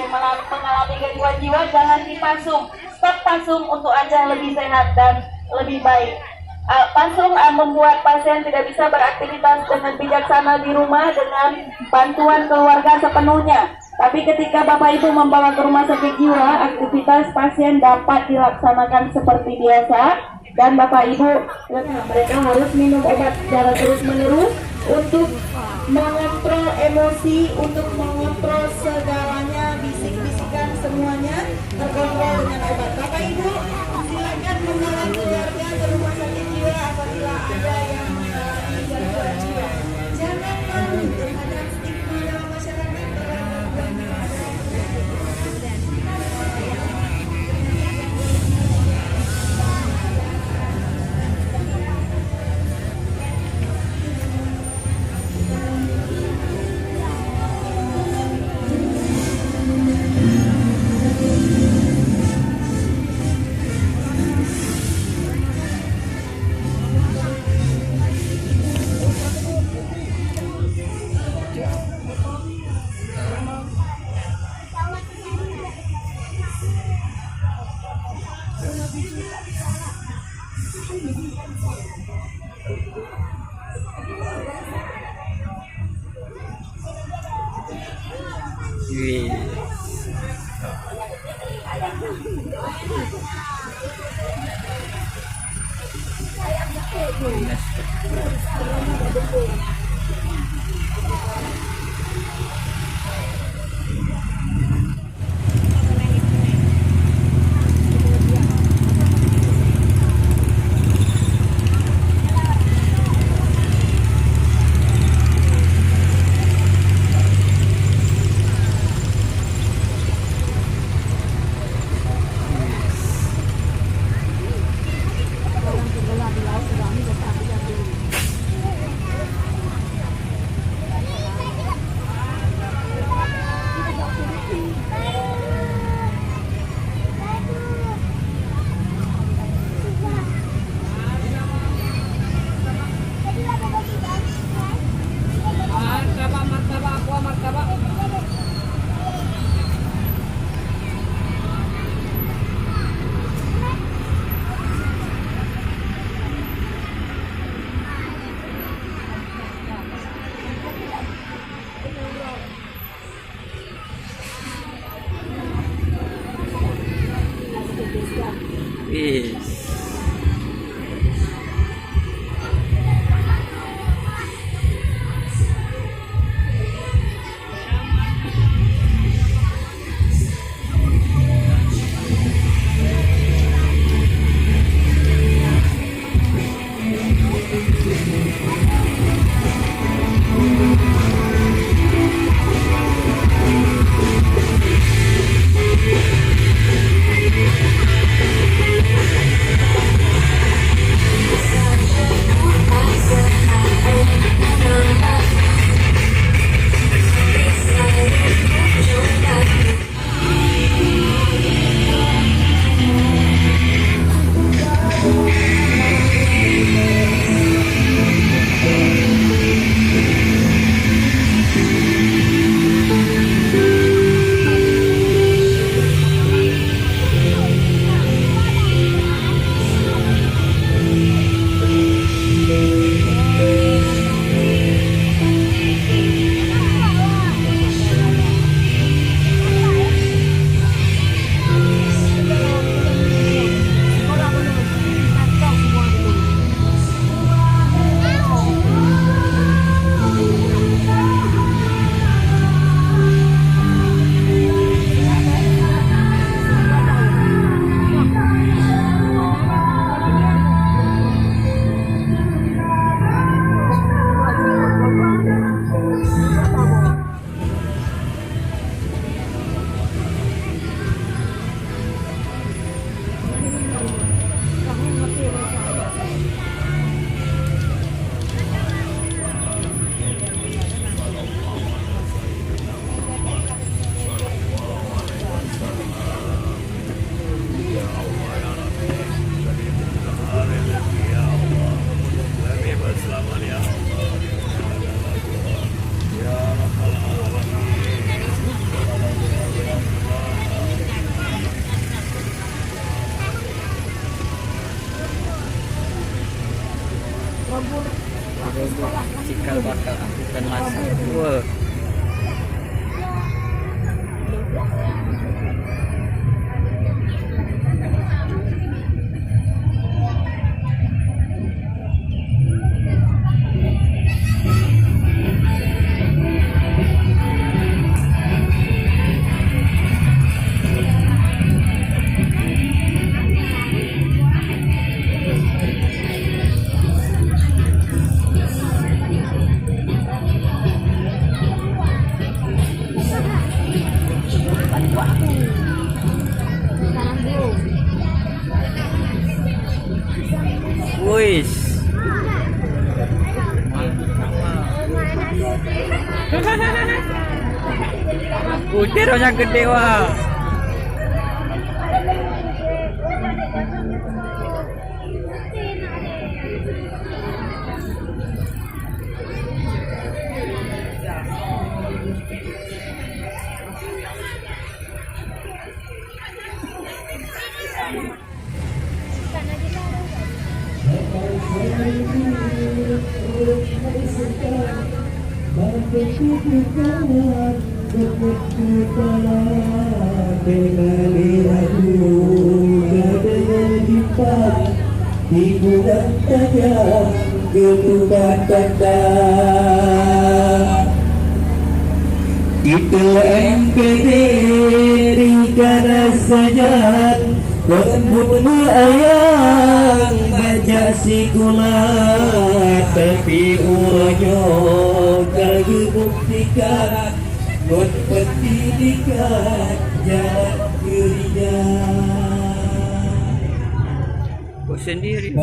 mengalami gangguan jiwa, jangan dipasung. Stop pasung untuk Anda lebih sehat dan lebih baik. Pasung membuat pasien tidak bisa beraktivitas dengan bijaksana di rumah dengan bantuan keluarga sepenuhnya. Tapi ketika Bapak Ibu membawa ke rumah sakit jiwa, aktivitas pasien dapat dilaksanakan seperti biasa. Dan Bapak Ibu, mereka harus minum obat secara terus-menerus untuk mengontrol emosi, untuk mengontrol segalanya, bisik-bisikan semuanya terkontrol dengan obat. Bapak Ibu, silakan membawa keluarga ke rumah sakit jiwa apabila ada yang mengalami gangguan jiwa. Jangan malu terhadap stigma dalam masyarakat terhadap gangguan jiwa. Wih. Butirnya gede wah. Hiburan tajam gemukan tanda itulah engkau karena saja pembunuh ayam banyak sikulat tapi uranyo kali buktikan buat pendidikan jalan kerja Sendiri.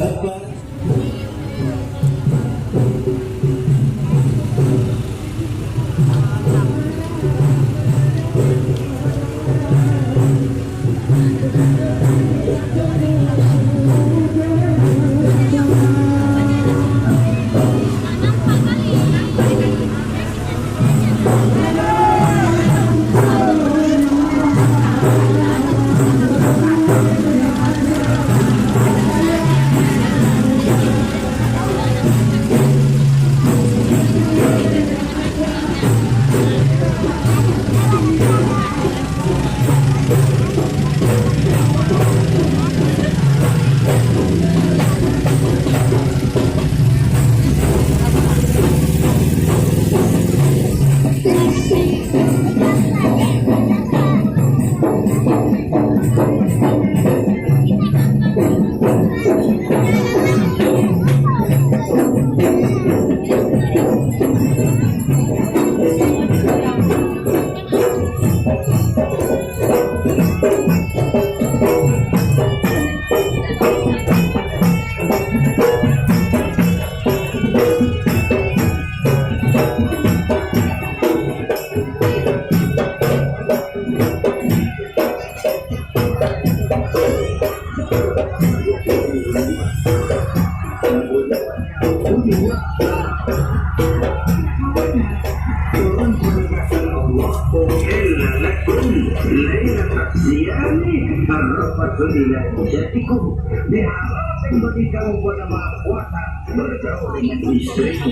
Jadiku diharapkan bagi kamu pada maha kuasa bergaul dengan istrimu.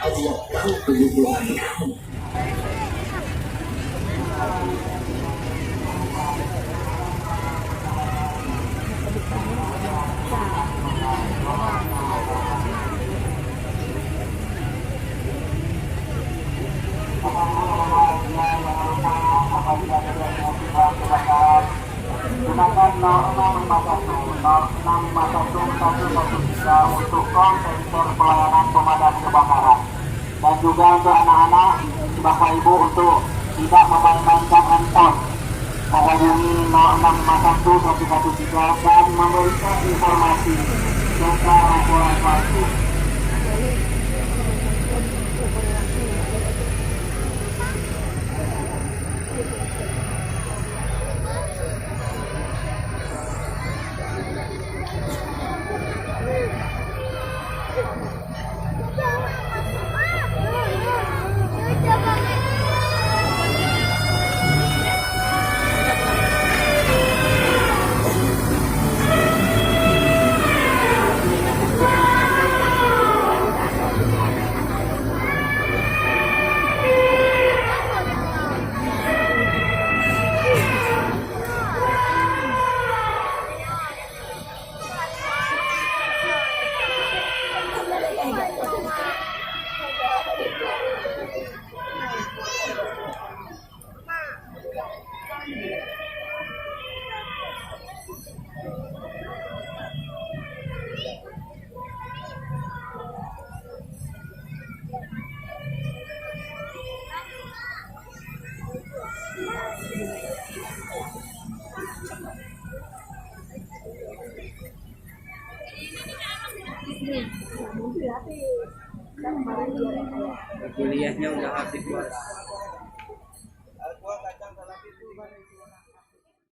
Allah tahu kebutuhan kamu. Gunakan 0651 untuk call center pelayanan pemadam kebakaran, dan juga untuk anak-anak bapak ibu untuk tidak memainkan handphone menghubungi 0651 dan memberikan informasi tentang laporan palsu. Kuliahnya udah habis bos.